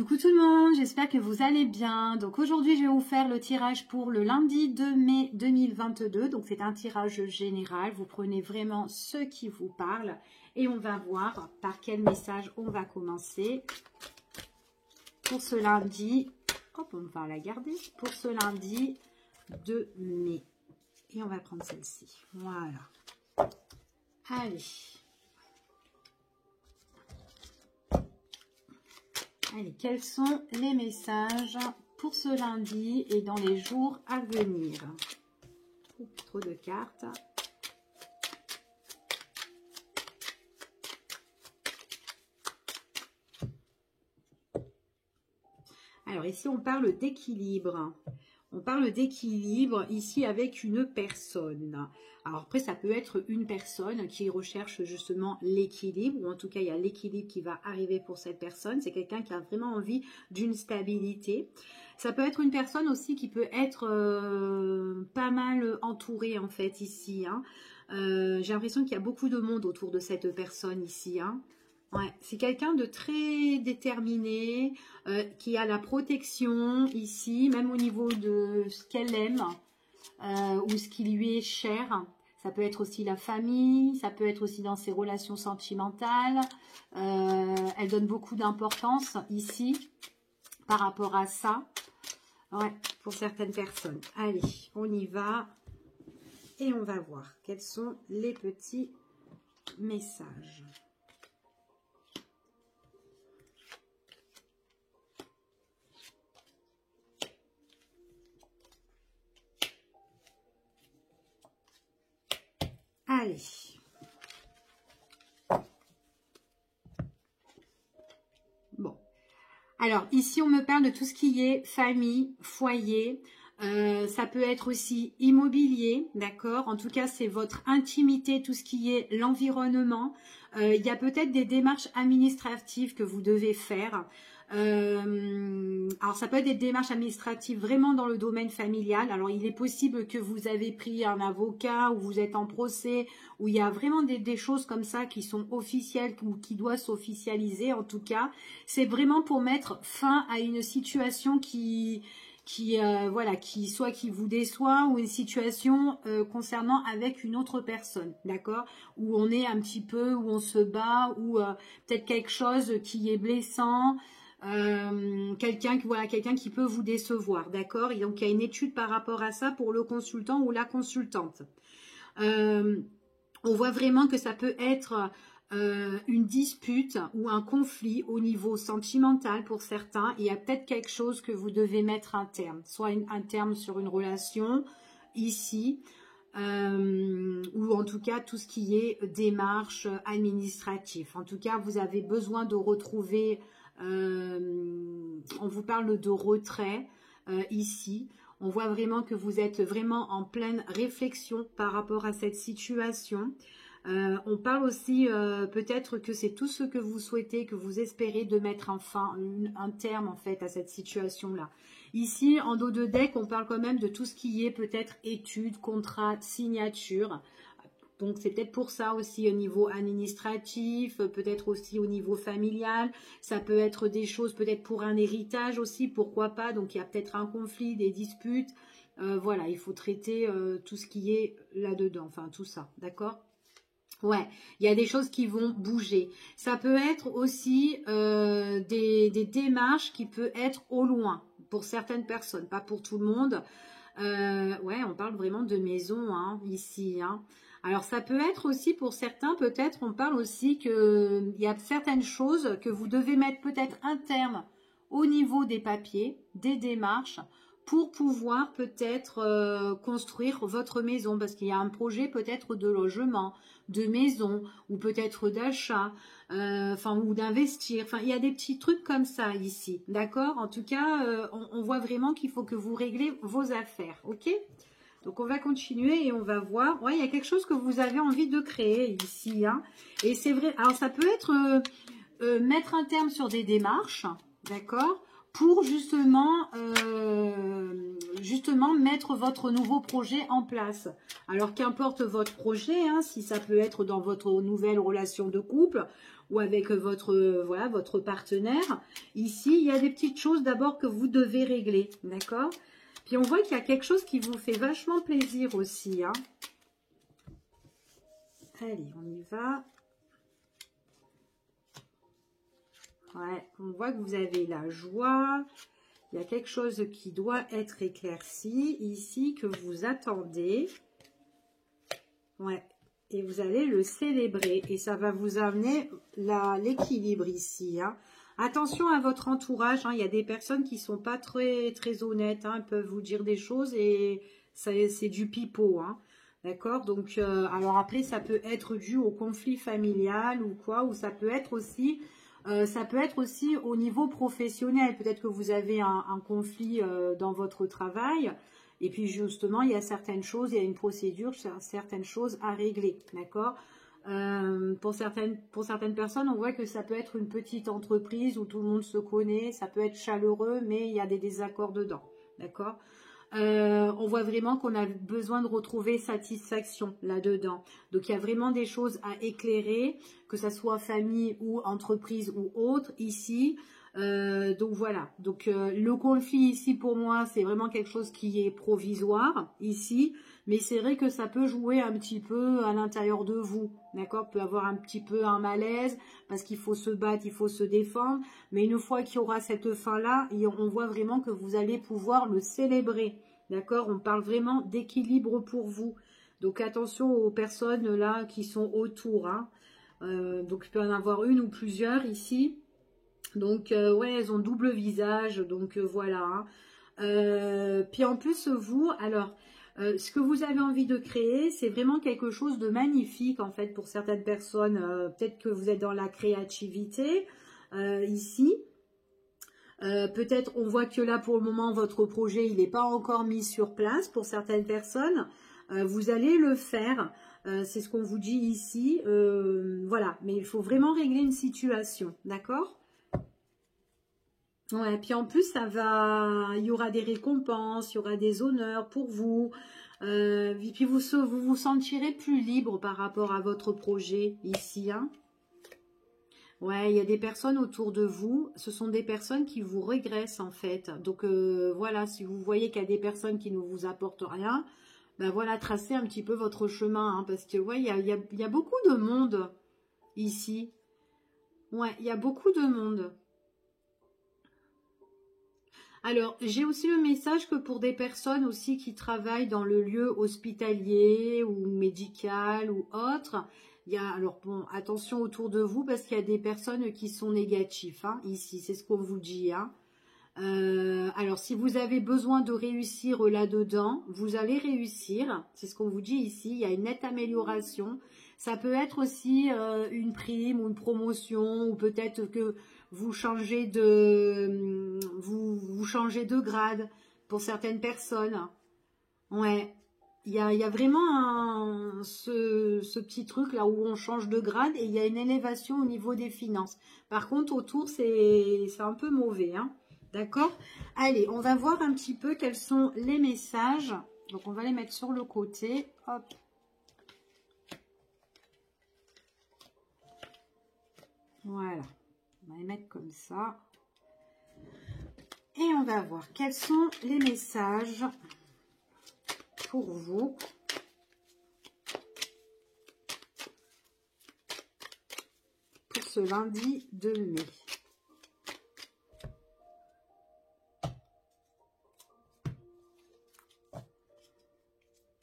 Coucou tout le monde, j'espère que vous allez bien. Donc aujourd'hui, je vais vous faire le tirage pour le lundi 2 mai 2022. Donc c'est un tirage général. Vous prenez vraiment ce qui vous parle et on va voir par quel message on va commencer pour ce lundi. Hop, on va la garder pour ce lundi 2 mai. Et on va prendre celle-ci. Voilà. Allez. Allez, quels sont les messages pour ce lundi et dans les jours à venir? Trop de cartes. Alors ici, on parle d'équilibre. On parle d'équilibre ici avec une personne. Alors après, ça peut être une personne qui recherche justement l'équilibre, ou en tout cas, il y a l'équilibre qui va arriver pour cette personne. C'est quelqu'un qui a vraiment envie d'une stabilité. Ça peut être une personne aussi qui peut être pas mal entourée en fait ici. Hein. J'ai l'impression qu'il y a beaucoup de monde autour de cette personne ici. Hein. Ouais, c'est quelqu'un de très déterminé, qui a la protection ici, même au niveau de ce qu'elle aime ou ce qui lui est cher. Ça peut être aussi la famille, ça peut être aussi dans ses relations sentimentales. Elle donne beaucoup d'importance ici par rapport à ça. Ouais, pour certaines personnes. Allez, on y va et on va voir quels sont les petits messages. Allez. Bon. Alors, ici, on me parle de tout ce qui est famille, foyer. Ça peut être aussi immobilier, d'accord? En tout cas, c'est votre intimité, tout ce qui est l'environnement. Il y a peut-être des démarches administratives que vous devez faire. Alors ça peut être des démarches administratives vraiment dans le domaine familial. Alors il est possible que vous avez pris un avocat ou vous êtes en procès, où il y a vraiment des choses comme ça qui sont officielles ou qui doivent s'officialiser. En tout cas, c'est vraiment pour mettre fin à une situation voilà, soit qui vous déçoit, ou une situation concernant avec une autre personne, d'accord, où on est un petit peu, où on se bat, ou peut-être quelque chose qui est blessant. Quelqu'un qui peut vous décevoir, d'accord. Et donc il y a une étude par rapport à ça pour le consultant ou la consultante. On voit vraiment que ça peut être une dispute ou un conflit au niveau sentimental pour certains. Il y a peut-être quelque chose que vous devez mettre un terme, soit un terme sur une relation ici, ou en tout cas tout ce qui est démarche administrative. En tout cas, vous avez besoin de retrouver, on vous parle de retrait ici. On voit vraiment que vous êtes vraiment en pleine réflexion par rapport à cette situation. On parle aussi peut-être que c'est tout ce que vous souhaitez, que vous espérez de mettre enfin un terme en fait à cette situation-là. Ici, en dos de deck, on parle quand même de tout ce qui est peut-être études, contrats, signatures. Donc c'est peut-être pour ça aussi au niveau administratif, peut-être aussi au niveau familial. Ça peut être des choses peut-être pour un héritage aussi, pourquoi pas. Donc il y a peut-être un conflit, des disputes. Voilà, il faut traiter tout ce qui est là-dedans, enfin tout ça, d'accord ? Ouais, il y a des choses qui vont bouger. Ça peut être aussi des démarches qui peuvent être au loin pour certaines personnes, pas pour tout le monde. Ouais, on parle vraiment de maison hein, ici. Hein. Alors ça peut être aussi pour certains, peut-être on parle aussi qu'il y a certaines choses que vous devez mettre peut-être un terme au niveau des papiers, des démarches, pour pouvoir peut-être construire votre maison, parce qu'il y a un projet peut-être de logement, de maison, ou peut-être d'achat, ou d'investir. Enfin, il y a des petits trucs comme ça ici, d'accord? En tout cas, on voit vraiment qu'il faut que vous réglez vos affaires, ok? Donc, on va continuer et on va voir. Ouais, il y a quelque chose que vous avez envie de créer ici, hein. Et c'est vrai, alors ça peut être mettre un terme sur des démarches, d'accord? pour justement mettre votre nouveau projet en place. Alors qu'importe votre projet, hein, si ça peut être dans votre nouvelle relation de couple ou avec votre, voilà, votre partenaire, ici il y a des petites choses d'abord que vous devez régler, d'accord? Puis on voit qu'il y a quelque chose qui vous fait vachement plaisir aussi, hein. Allez, on y va. Ouais, on voit que vous avez la joie. Il y a quelque chose qui doit être éclairci ici, que vous attendez. Ouais, et vous allez le célébrer. Et ça va vous amener l'équilibre ici, hein. Attention à votre entourage, hein. Il y a des personnes qui ne sont pas très, très honnêtes, hein. Elles peuvent vous dire des choses et c'est du pipeau, hein. D'accord? Donc, alors après, ça peut être dû au conflit familial ou quoi, ou ça peut être aussi au niveau professionnel. Peut-être que vous avez un conflit dans votre travail. Et puis justement, il y a certaines choses, il y a une procédure, certaines choses à régler. D'accord? Pour certaines personnes, on voit que ça peut être une petite entreprise où tout le monde se connaît. Ça peut être chaleureux, mais il y a des désaccords dedans. D'accord? On voit vraiment qu'on a besoin de retrouver satisfaction là-dedans. Donc, il y a vraiment des choses à éclairer, que ça soit famille ou entreprise ou autre, ici. Donc, voilà. Donc, le conflit ici, pour moi, c'est vraiment quelque chose qui est provisoire, ici. Mais c'est vrai que ça peut jouer un petit peu à l'intérieur de vous, d'accord? Peut avoir un petit peu un malaise, parce qu'il faut se battre, il faut se défendre. Mais une fois qu'il y aura cette fin-là, on voit vraiment que vous allez pouvoir le célébrer, d'accord? On parle vraiment d'équilibre pour vous. Donc attention aux personnes là qui sont autour, hein. Donc il peut y en avoir une ou plusieurs ici. Donc ouais, elles ont double visage, donc voilà, hein. Puis en plus vous, alors ce que vous avez envie de créer, c'est vraiment quelque chose de magnifique en fait pour certaines personnes. Peut-être que vous êtes dans la créativité ici. Peut-être on voit que là pour le moment votre projet il n'est pas encore mis sur place pour certaines personnes. Vous allez le faire, c'est ce qu'on vous dit ici. Voilà, mais il faut vraiment régler une situation, d'accord? Ouais, puis en plus, il y aura des récompenses, il y aura des honneurs pour vous. Et puis vous vous sentirez plus libre par rapport à votre projet ici, hein. Ouais, il y a des personnes autour de vous, ce sont des personnes qui vous régressent en fait. Donc voilà, si vous voyez qu'il y a des personnes qui ne vous apportent rien, ben voilà, tracez un petit peu votre chemin, hein, parce que ouais, il y a beaucoup de monde ici. Ouais, il y a beaucoup de monde. Alors, j'ai aussi le message que pour des personnes aussi qui travaillent dans le lieu hospitalier ou médical ou autre, il y a, alors bon, attention autour de vous parce qu'il y a des personnes qui sont négatives, hein, ici, c'est ce qu'on vous dit, hein. Alors, si vous avez besoin de réussir là-dedans, vous allez réussir, c'est ce qu'on vous dit ici, il y a une nette amélioration. Ça peut être aussi une prime ou une promotion ou peut-être que vous changez vous changez de grade pour certaines personnes. Ouais, il y a vraiment ce petit truc là où on change de grade et il y a une élévation au niveau des finances. Par contre, autour, c'est un peu mauvais, hein. D'accord? Allez, on va voir un petit peu quels sont les messages. Donc, on va les mettre sur le côté. Hop. Voilà. On va les mettre comme ça. Et on va voir quels sont les messages pour vous. Pour ce lundi de mai.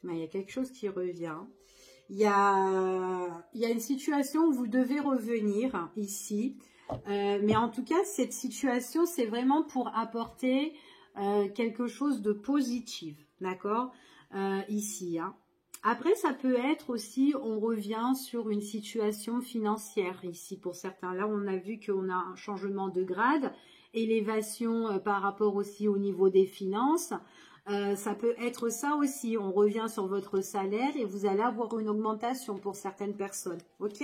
Il y a quelque chose qui revient. Il y a une situation où vous devez revenir ici. Mais en tout cas, cette situation, c'est vraiment pour apporter quelque chose de positif. D'accord? Ici. Hein. Après, ça peut être aussi, on revient sur une situation financière ici pour certains. Là, on a vu qu'on a un changement de grade, élévation par rapport aussi au niveau des finances. Ça peut être ça aussi, on revient sur votre salaire et vous allez avoir une augmentation pour certaines personnes, ok?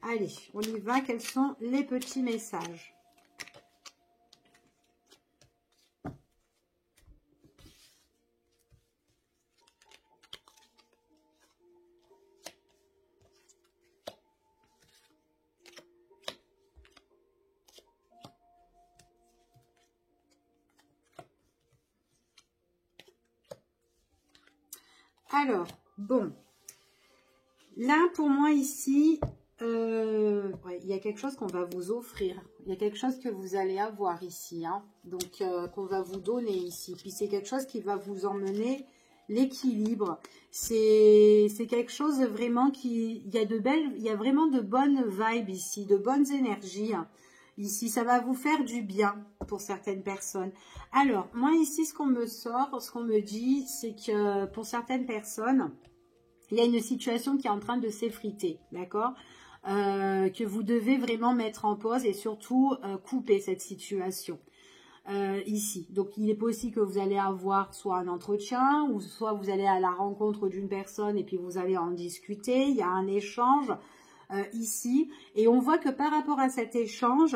Allez, on y va, quels sont les petits messages? Alors, bon. Là, pour moi, ici, ouais, il y a quelque chose qu'on va vous offrir. Il y a quelque chose que vous allez avoir ici. Hein. Donc, qu'on va vous donner ici. Puis, c'est quelque chose qui va vous emmener l'équilibre. C'est quelque chose vraiment qui... Il y a vraiment de bonnes vibes ici, de bonnes énergies. Hein. Ici, ça va vous faire du bien pour certaines personnes. Alors, moi, ici, ce qu'on me sort, ce qu'on me dit, c'est que pour certaines personnes... Il y a une situation qui est en train de s'effriter, d'accord, que vous devez vraiment mettre en pause et surtout couper cette situation ici. Donc, il est possible que vous allez avoir soit un entretien ou soit vous allez à la rencontre d'une personne et puis vous allez en discuter. Il y a un échange ici et on voit que par rapport à cet échange,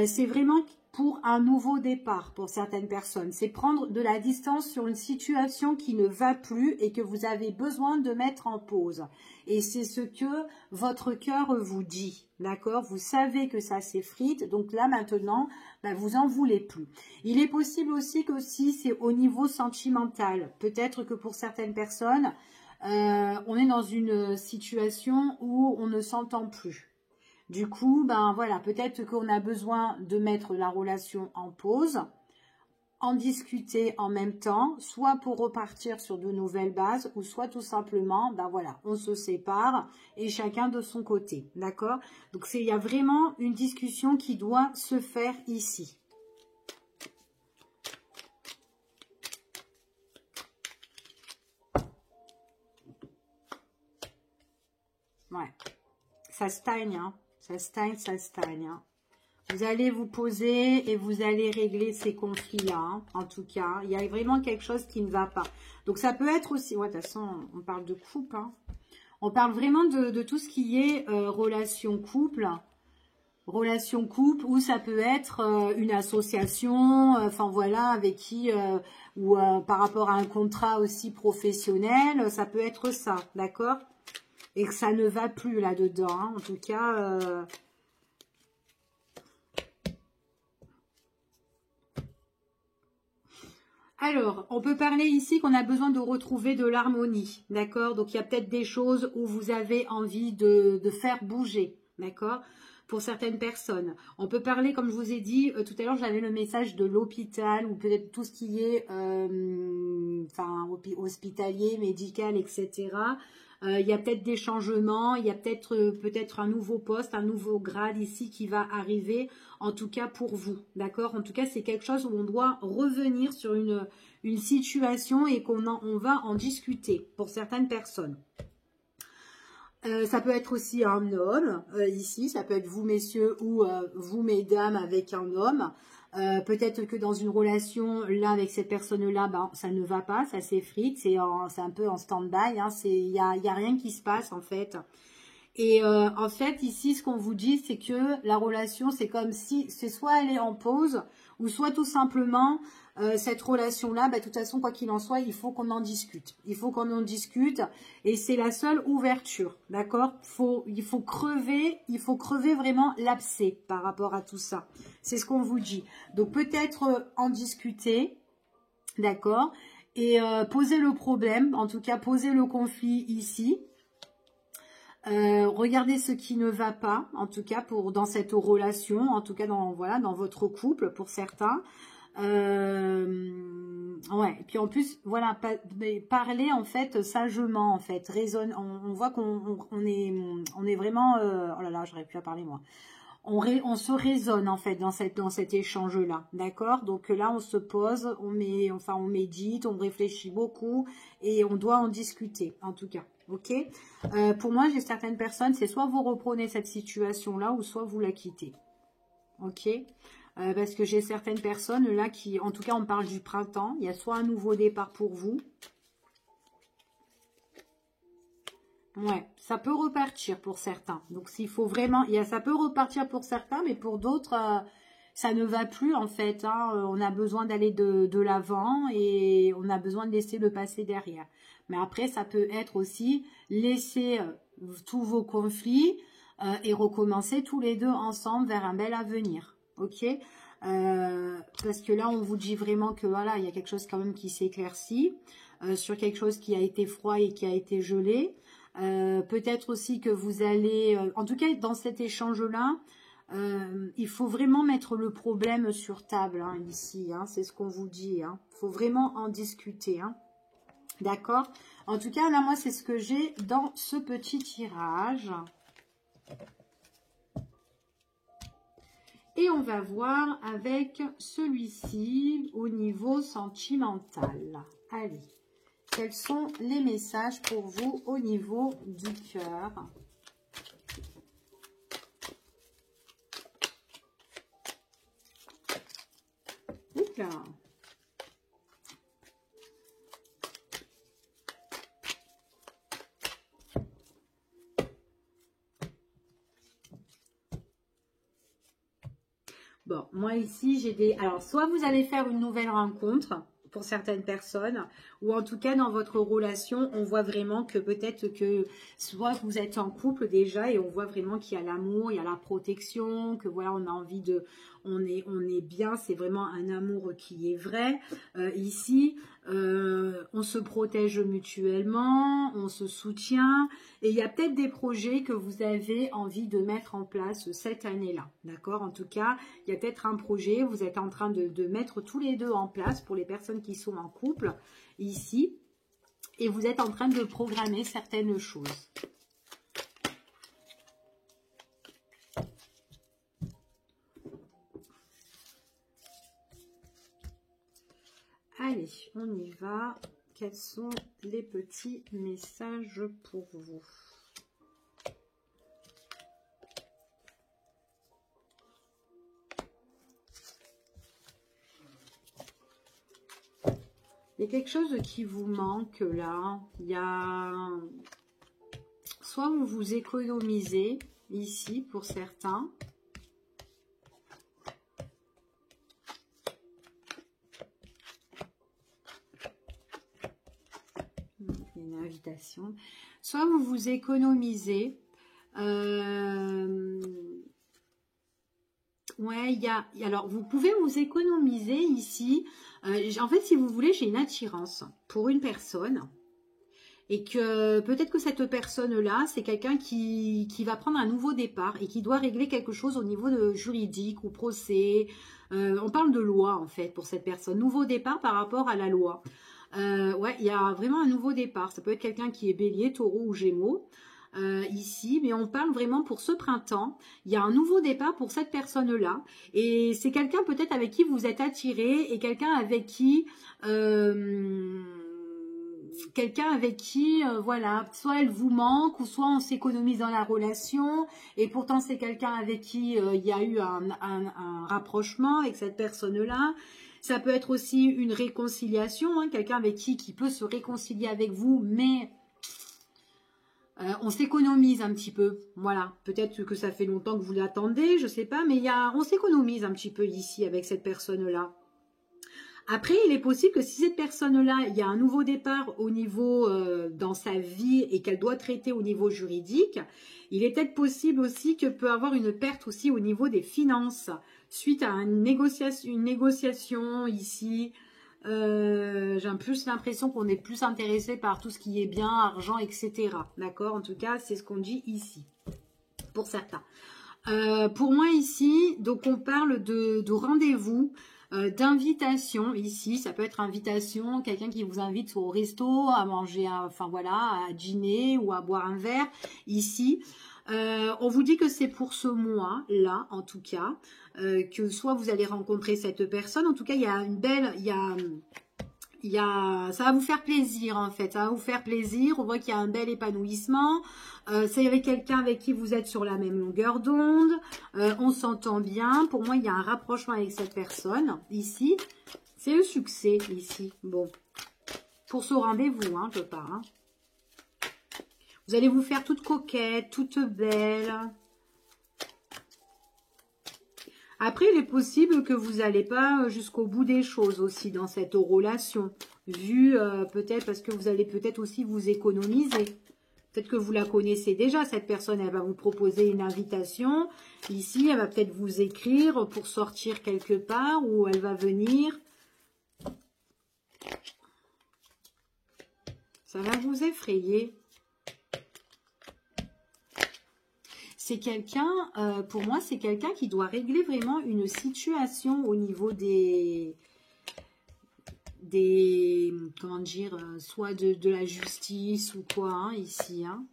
c'est vraiment pour un nouveau départ pour certaines personnes. C'est prendre de la distance sur une situation qui ne va plus et que vous avez besoin de mettre en pause. Et c'est ce que votre cœur vous dit, d'accord? Vous savez que ça s'effrite, donc là maintenant, vous en voulez plus. Il est possible aussi que si c'est au niveau sentimental, peut-être que pour certaines personnes, on est dans une situation où on ne s'entend plus. Du coup, voilà, peut-être qu'on a besoin de mettre la relation en pause, en discuter en même temps, soit pour repartir sur de nouvelles bases, ou soit tout simplement, voilà, on se sépare et chacun de son côté, d'accord? Donc, il y a vraiment une discussion qui doit se faire ici. Ouais, ça stagne, hein. Ça stagne, ça stagne. Hein. Vous allez vous poser et vous allez régler ces conflits-là. Hein, en tout cas, il y a vraiment quelque chose qui ne va pas. Donc, ça peut être aussi... Ouais, de toute façon, on parle de couple. Hein. On parle vraiment de tout ce qui est relation couple. Relation couple, ou ça peut être une association, enfin voilà, avec qui... ou par rapport à un contrat aussi professionnel. Ça peut être ça, d'accord ? Et que ça ne va plus là-dedans. Hein. En tout cas... Alors, on peut parler ici qu'on a besoin de retrouver de l'harmonie, d'accord? Donc, il y a peut-être des choses où vous avez envie de faire bouger, d'accord? Pour certaines personnes. On peut parler, comme je vous ai dit, tout à l'heure, j'avais le message de l'hôpital, ou peut-être tout ce qui est hospitalier, médical, etc. Il y a peut-être des changements, il y a peut-être un nouveau poste, un nouveau grade ici qui va arriver, en tout cas pour vous, d'accord? En tout cas, c'est quelque chose où on doit revenir sur une situation et on va en discuter pour certaines personnes. Ça peut être aussi un homme, ici, ça peut être vous messieurs ou vous mesdames avec un homme. Peut-être que dans une relation, là, avec cette personne-là, ça ne va pas, ça s'effrite, c'est un peu en stand-by, hein, il y a rien qui se passe, en fait. Et en fait, ici, ce qu'on vous dit, c'est que la relation, c'est comme si, c'est soit elle est en pause, ou soit tout simplement, cette relation-là, de toute façon, quoi qu'il en soit, il faut qu'on en discute. Il faut qu'on en discute, et c'est la seule ouverture, d'accord? Il faut crever vraiment l'abcès par rapport à tout ça. C'est ce qu'on vous dit. Donc, peut-être en discuter, d'accord? Et poser le problème, en tout cas, poser le conflit ici. Regardez ce qui ne va pas, en tout cas dans cette relation, en tout cas dans votre couple pour certains. Ouais, et puis en plus, voilà, parler en fait sagement, en fait, on voit qu'on est vraiment, oh là là, j'aurais pu à parler moi. On se raisonne en fait dans cet échange-là, d'accord? Donc là, on se pose, on médite, on réfléchit beaucoup et on doit en discuter, en tout cas, ok? Pour moi, j'ai certaines personnes, c'est soit vous reprenez cette situation-là ou soit vous la quittez, ok? Parce que j'ai certaines personnes là qui, en tout cas, on parle du printemps, il y a soit un nouveau départ pour vous. Ouais, ça peut repartir pour certains. Donc, s'il faut vraiment... ça peut repartir pour certains, mais pour d'autres, ça ne va plus, en fait. Hein. On a besoin d'aller de l'avant et on a besoin de laisser le passé derrière. Mais après, ça peut être aussi laisser tous vos conflits et recommencer tous les deux ensemble vers un bel avenir. Ok? Parce que là, on vous dit vraiment que, voilà, il y a quelque chose quand même qui s'éclaircit. sur quelque chose qui a été froid et qui a été gelé. Peut-être aussi que vous allez... en tout cas, dans cet échange-là, il faut vraiment mettre le problème sur table, hein, ici. Hein, c'est ce qu'on vous dit. Il faut vraiment en discuter. Hein. D'accord? En tout cas, là, moi, c'est ce que j'ai dans ce petit tirage. Et on va voir avec celui-ci au niveau sentimental. Allez, quels sont les messages pour vous au niveau du cœur? Là. Bon, moi ici, j'ai des... Alors, soit vous allez faire une nouvelle rencontre pour certaines personnes, ou en tout cas, dans votre relation, on voit vraiment que peut-être que soit vous êtes en couple déjà et on voit vraiment qu'il y a l'amour, il y a la protection, que voilà, on a envie de... On est bien, c'est vraiment un amour qui est vrai. Ici, on se protège mutuellement, on se soutient. Et il y a peut-être des projets que vous avez envie de mettre en place cette année-là. D'accord? En tout cas, il y a peut-être un projet, vous êtes en train de mettre tous les deux en place pour les personnes qui sont en couple ici. Et vous êtes en train de programmer certaines choses. Allez, on y va. Quels sont les petits messages pour vous? Il y a quelque chose qui vous manque là. Il y a... Soit vous vous économisez ici pour certains. Une invitation. Soit vous vous économisez. Ouais, il y a... Alors, vous pouvez vous économiser ici. En fait, si vous voulez, j'ai une attirance pour une personne. Et que peut-être que cette personne-là, c'est quelqu'un qui va prendre un nouveau départ et qui doit régler quelque chose au niveau de juridique ou procès. On parle de loi, en fait, pour cette personne. Nouveau départ par rapport à la loi. Ouais, il y a vraiment un nouveau départ. Ça peut être quelqu'un qui est bélier, taureau ou gémeaux. Ici, mais on parle vraiment pour ce printemps, il y a un nouveau départ pour cette personne-là, et c'est quelqu'un peut-être avec qui vous êtes attiré, et quelqu'un avec qui, voilà, soit elle vous manque, ou soit on s'économise dans la relation, et pourtant c'est quelqu'un avec qui il y a eu un rapprochement avec cette personne-là. Ça peut être aussi une réconciliation, hein, quelqu'un avec qui peut se réconcilier avec vous, mais... on s'économise un petit peu, voilà. Peut-être que ça fait longtemps que vous l'attendez, je sais pas, mais on s'économise un petit peu ici avec cette personne-là. Après, il est possible que si cette personne-là, il y a un nouveau départ au niveau dans sa vie et qu'elle doit traiter au niveau juridique, il est peut-être possible aussi que peut avoir une perte aussi au niveau des finances suite à une négociation ici. J'ai un plus l'impression qu'on est plus intéressé par tout ce qui est bien, argent, etc. D'accord? En tout cas, c'est ce qu'on dit ici, pour certains. Pour moi ici, donc on parle de rendez-vous, d'invitation ici. Ça peut être invitation, quelqu'un qui vous invite au resto, à manger, enfin voilà, à dîner ou à boire un verre ici. On vous dit que c'est pour ce mois-là, en tout cas, que soit vous allez rencontrer cette personne. En tout cas, il y a une belle... ça va vous faire plaisir, en fait. Ça va vous faire plaisir. On voit qu'il y a un bel épanouissement. C'est avec quelqu'un avec qui vous êtes sur la même longueur d'onde. On s'entend bien. Pour moi, il y a un rapprochement avec cette personne, ici. C'est le succès, ici. Bon. Pour ce rendez-vous, hein, je pars, hein. Vous allez vous faire toute coquette, toute belle. Après, il est possible que vous n'allez pas jusqu'au bout des choses aussi dans cette relation. Vu peut-être parce que vous allez peut-être aussi vous économiser. Peut-être que vous la connaissez déjà, cette personne. Elle va vous proposer une invitation. Ici, elle va peut-être vous écrire pour sortir quelque part ou elle va venir... Ça va vous effrayer. C'est quelqu'un, pour moi, c'est quelqu'un qui doit régler vraiment une situation au niveau des comment dire, soit de la justice ou quoi, hein, ici. Hein.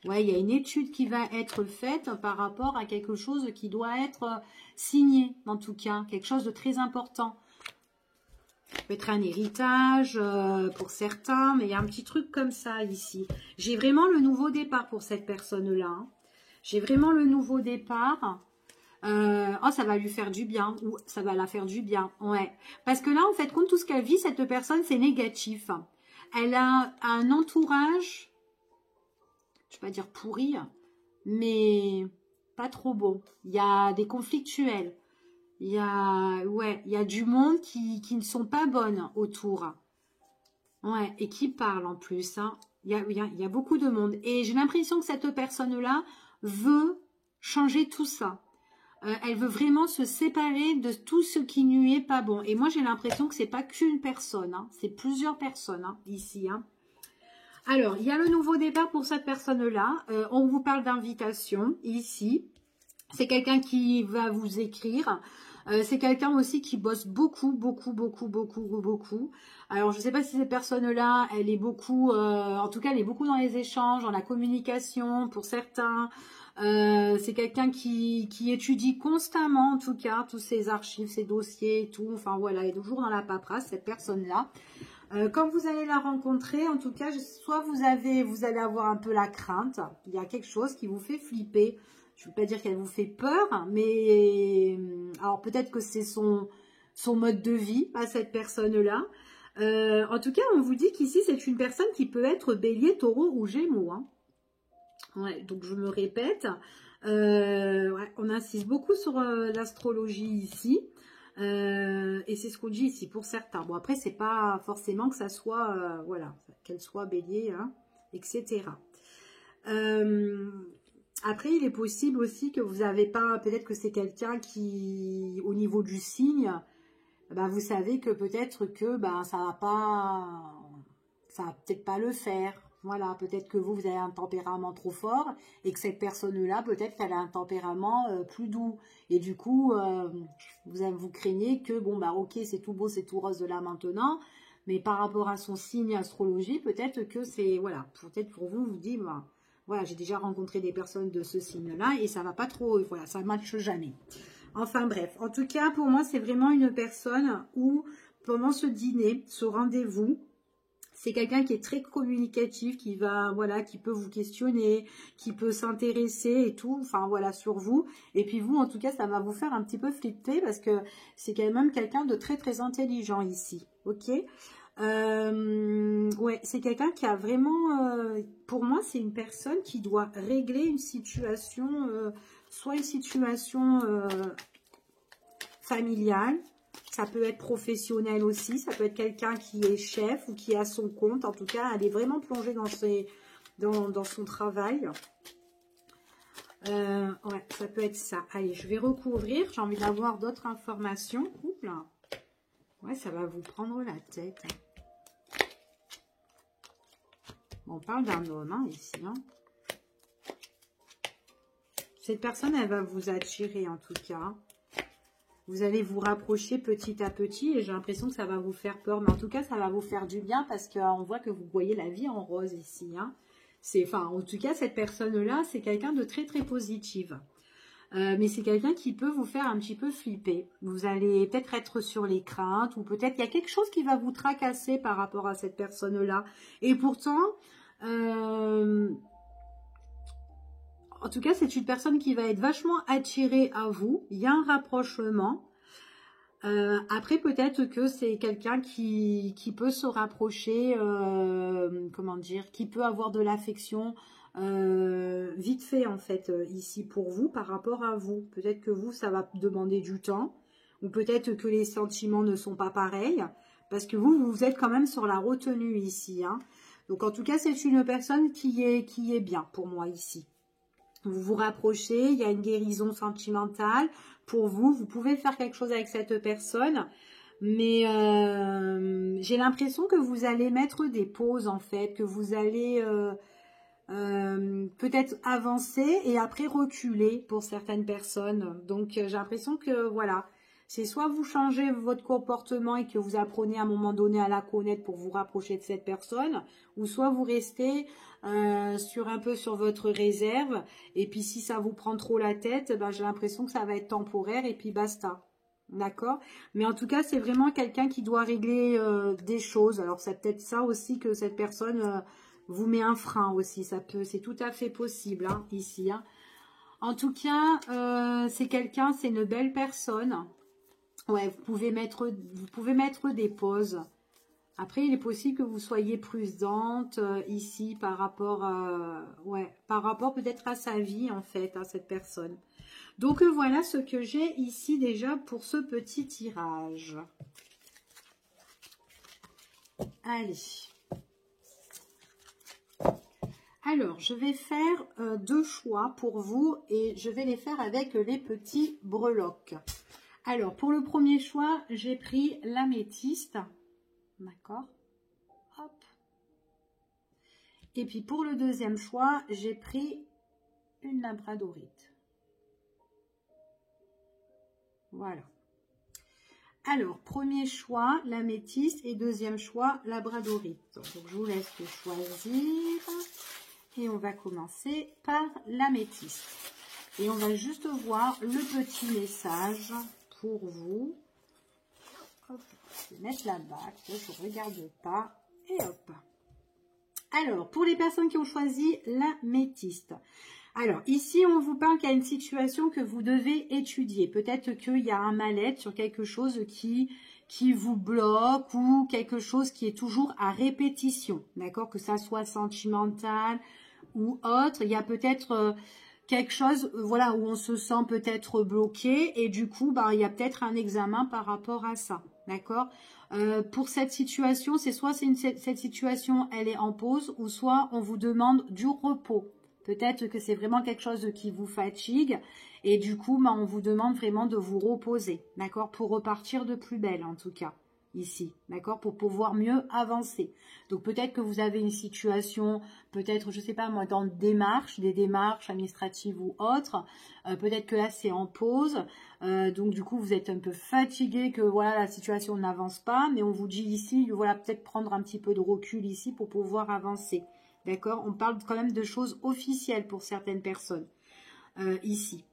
Ouais, il y a une étude qui va être faite par rapport à quelque chose qui doit être signé, en tout cas, quelque chose de très important. Ça peut être un héritage pour certains, mais il y a un petit truc comme ça ici. J'ai vraiment le nouveau départ pour cette personne-là. Hein. J'ai vraiment le nouveau départ. Oh, ça va lui faire du bien. Ou ça va la faire du bien. Ouais. Parce que là, en fait, compte tout ce qu'elle vit, cette personne, c'est négatif. Elle a un entourage, je ne vais pas dire pourri, mais pas trop bon. Il y a des conflictuels. Il y a, ouais, il y a du monde qui ne sont pas bonnes autour. Ouais, et qui parlent en plus. Hein. Il y a beaucoup de monde. Et j'ai l'impression que cette personne-là veut changer tout ça. Elle veut vraiment se séparer de tout ce qui ne lui est pas bon. Et moi, j'ai l'impression que c'est pas qu'une personne. Hein. C'est plusieurs personnes hein, ici. Hein. Alors, il y a le nouveau départ pour cette personne-là. On vous parle d'invitation ici. C'est quelqu'un qui va vous écrire. C'est quelqu'un aussi qui bosse beaucoup. Alors, je ne sais pas si cette personne-là, elle est beaucoup, en tout cas, elle est beaucoup dans les échanges, dans la communication pour certains. C'est quelqu'un qui étudie constamment, en tout cas, tous ses archives, ses dossiers et tout. Enfin, voilà, elle est toujours dans la paperasse, cette personne-là. Quand vous allez la rencontrer, en tout cas, soit vous allez avoir un peu la crainte. Il y a quelque chose qui vous fait flipper. Je ne veux pas dire qu'elle vous fait peur, mais alors peut-être que c'est son mode de vie à cette personne-là. En tout cas, on vous dit qu'ici, c'est une personne qui peut être bélier, taureau ou gémeaux. Hein. Ouais, donc je me répète. Ouais, on insiste beaucoup sur l'astrologie ici. Et c'est ce qu'on dit ici pour certains. Bon, après, c'est pas forcément que ça soit, voilà, qu'elle soit bélier, hein, etc. Après, il est possible aussi que vous n'avez pas, peut-être que c'est quelqu'un qui, au niveau du signe, bah, vous savez que peut-être que bah, ça va peut-être pas le faire. Voilà, peut-être que vous avez un tempérament trop fort et que cette personne-là, peut-être qu'elle a un tempérament plus doux. Et du coup, vous craignez que, bon, bah ok, c'est tout beau, c'est tout rose de là maintenant, mais par rapport à son signe astrologie, peut-être que c'est, voilà, peut-être pour vous, vous dites, bah, voilà, j'ai déjà rencontré des personnes de ce signe-là et ça va pas trop, voilà, ça ne matche jamais. Enfin bref, en tout cas, pour moi, c'est vraiment une personne où, pendant ce dîner, ce rendez-vous, c'est quelqu'un qui est très communicatif, qui va, voilà, qui peut vous questionner, qui peut s'intéresser et tout, enfin voilà, sur vous. Et puis vous, en tout cas, ça va vous faire un petit peu flipper parce que c'est quand même quelqu'un de très très intelligent ici, ok? Ouais, c'est quelqu'un qui a vraiment, pour moi, c'est une personne qui doit régler une situation, soit une situation familiale, ça peut être professionnel aussi, ça peut être quelqu'un qui est chef ou qui a son compte. En tout cas, elle est vraiment plongée dans son travail. Ouais, ça peut être ça. Allez, je vais recouvrir. J'ai envie d'avoir d'autres informations. Oups là. Ouais, ça va vous prendre la tête. On parle d'un homme hein, ici. Hein. Cette personne, elle va vous attirer en tout cas. Vous allez vous rapprocher petit à petit et j'ai l'impression que ça va vous faire peur. Mais en tout cas, ça va vous faire du bien parce qu'on voit que vous voyez la vie en rose ici. Hein. Enfin, en tout cas, cette personne-là, c'est quelqu'un de très, très positive. Mais c'est quelqu'un qui peut vous faire un petit peu flipper. Vous allez peut-être être sur les craintes ou peut-être il y a quelque chose qui va vous tracasser par rapport à cette personne-là. Et pourtant... en tout cas, c'est une personne qui va être vachement attirée à vous. Il y a un rapprochement. Après, peut-être que c'est quelqu'un qui peut se rapprocher, comment dire, qui peut avoir de l'affection vite fait, en fait, ici pour vous, par rapport à vous. Peut-être que vous, ça va demander du temps. Ou peut-être que les sentiments ne sont pas pareils. Parce que vous êtes quand même sur la retenue ici. Hein. Donc, en tout cas, c'est une personne qui est bien pour moi ici. Vous vous rapprochez, il y a une guérison sentimentale pour vous. Vous pouvez faire quelque chose avec cette personne. Mais j'ai l'impression que vous allez mettre des pauses en fait, que vous allez peut-être avancer et après reculer pour certaines personnes. Donc j'ai l'impression que voilà, c'est soit vous changez votre comportement et que vous apprenez à un moment donné à la connaître pour vous rapprocher de cette personne, ou soit vous restez un peu sur votre réserve, et puis si ça vous prend trop la tête, ben, j'ai l'impression que ça va être temporaire et puis basta. D'accord? Mais en tout cas, c'est vraiment quelqu'un qui doit régler des choses. Alors, c'est peut-être ça aussi que cette personne vous met un frein aussi. C'est tout à fait possible, hein, ici. Hein. En tout cas, c'est quelqu'un, c'est une belle personne. Ouais, vous pouvez mettre des pauses. Après, il est possible que vous soyez prudente ici par rapport peut-être à sa vie, en fait, à cette personne. Donc voilà ce que j'ai ici déjà pour ce petit tirage. Allez. Alors, je vais faire deux choix pour vous et je vais les faire avec les petits breloques. Alors, pour le premier choix, j'ai pris l'améthyste. D'accord. Hop. Et puis pour le deuxième choix, j'ai pris une labradorite. Voilà. Alors, premier choix, l'améthyste et deuxième choix, labradorite. Donc, je vous laisse choisir. Et on va commencer par l'améthyste. Et on va juste voir le petit message pour vous. Hop, je vais mettre la bague, je ne regarde pas. Et hop. Alors, pour les personnes qui ont choisi l'améthyste. Alors, ici, on vous parle qu'il y a une situation que vous devez étudier. Peut-être qu'il y a un mal-être sur quelque chose qui vous bloque ou quelque chose qui est toujours à répétition. D'accord? Que ça soit sentimental ou autre. Il y a peut-être quelque chose voilà, où on se sent peut-être bloqué et du coup, bah, il y a peut-être un examen par rapport à ça. D'accord? Pour cette situation, c'est soit cette situation, elle est en pause ou soit on vous demande du repos. Peut-être que c'est vraiment quelque chose qui vous fatigue et du coup, bah, on vous demande vraiment de vous reposer, d'accord? Pour repartir de plus belle en tout cas, ici, d'accord? Pour pouvoir mieux avancer. Donc peut-être que vous avez une situation, peut-être, je sais pas moi, dans des démarches administratives ou autres. Peut-être que là, c'est en pause. Donc du coup, vous êtes un peu fatigué, que voilà, la situation n'avance pas. Mais on vous dit ici, voilà, peut-être prendre un petit peu de recul ici pour pouvoir avancer. D'accord? On parle quand même de choses officielles pour certaines personnes ici.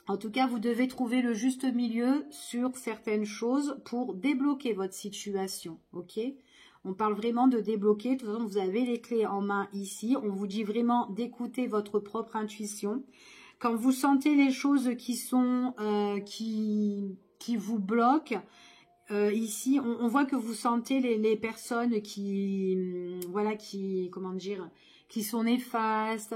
En tout cas, vous devez trouver le juste milieu sur certaines choses pour débloquer votre situation. Ok? On parle vraiment de débloquer. De toute façon, vous avez les clés en main ici. On vous dit vraiment d'écouter votre propre intuition. Quand vous sentez les choses qui sont qui vous bloquent, ici, on voit que vous sentez les personnes voilà, comment dire, qui sont néfastes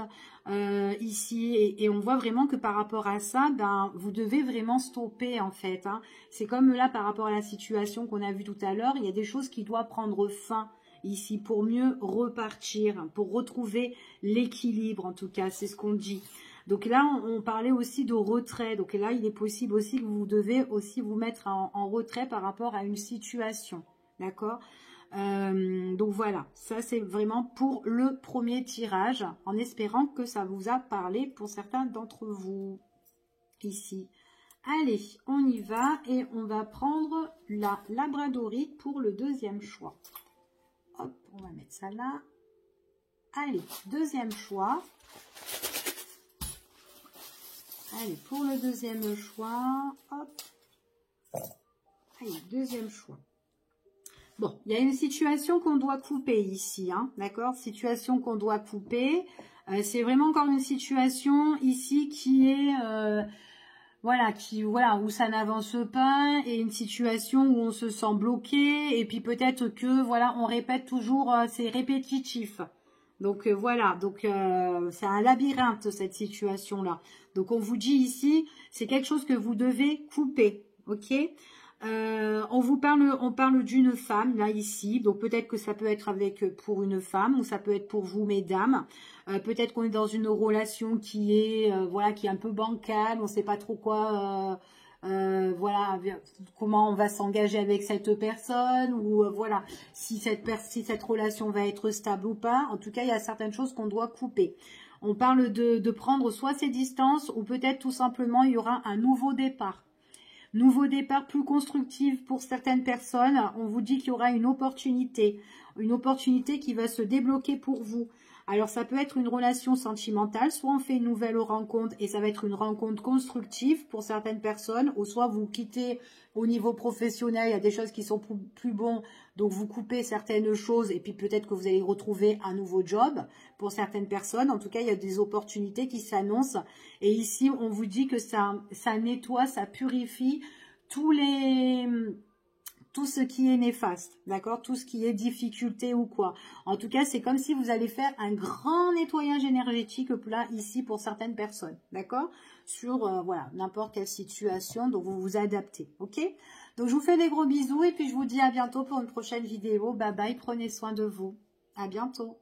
ici, et on voit vraiment que par rapport à ça, ben, vous devez vraiment stopper en fait. Hein. C'est comme là par rapport à la situation qu'on a vue tout à l'heure, il y a des choses qui doivent prendre fin ici pour mieux repartir, pour retrouver l'équilibre en tout cas, c'est ce qu'on dit. Donc là, on parlait aussi de retrait. Donc là, il est possible aussi que vous devez aussi vous mettre en retrait par rapport à une situation. D'accord? Donc voilà, ça c'est vraiment pour le premier tirage, en espérant que ça vous a parlé pour certains d'entre vous ici. Allez, on y va et on va prendre la labradorite pour le deuxième choix. Hop, on va mettre ça là. Allez, deuxième choix. Allez, pour le deuxième choix, hop. Allez, deuxième choix. Bon, il y a une situation qu'on doit couper ici, hein, d'accord? Situation qu'on doit couper. C'est vraiment encore une situation ici qui est, voilà, où ça n'avance pas, et une situation où on se sent bloqué, et puis peut-être que, voilà, on répète toujours, c'est répétitif. Donc voilà, donc c'est un labyrinthe cette situation-là. Donc on vous dit ici, c'est quelque chose que vous devez couper, ok? On parle d'une femme là ici, donc peut-être que ça peut être pour une femme ou ça peut être pour vous mesdames. Peut-être qu'on est dans une relation qui est voilà, qui est un peu bancale, on ne sait pas trop quoi voilà, comment on va s'engager avec cette personne, ou voilà, si cette relation va être stable ou pas. En tout cas, il y a certaines choses qu'on doit couper. On parle de prendre soit ses distances, ou peut-être tout simplement, il y aura un nouveau départ. Nouveau départ plus constructif pour certaines personnes. On vous dit qu'il y aura une opportunité qui va se débloquer pour vous. Alors, ça peut être une relation sentimentale, soit on fait une nouvelle rencontre et ça va être une rencontre constructive pour certaines personnes, ou soit vous quittez au niveau professionnel, il y a des choses qui sont plus bonnes, donc vous coupez certaines choses et puis peut-être que vous allez retrouver un nouveau job pour certaines personnes. En tout cas, il y a des opportunités qui s'annoncent et ici, on vous dit que ça nettoie, ça purifie tout ce qui est néfaste, d'accord? Tout ce qui est difficulté ou quoi. En tout cas, c'est comme si vous allez faire un grand nettoyage énergétique là, ici, pour certaines personnes, d'accord? Sur, voilà, n'importe quelle situation, donc vous vous adaptez, ok? Donc, je vous fais des gros bisous et puis je vous dis à bientôt pour une prochaine vidéo. Bye bye, prenez soin de vous. À bientôt.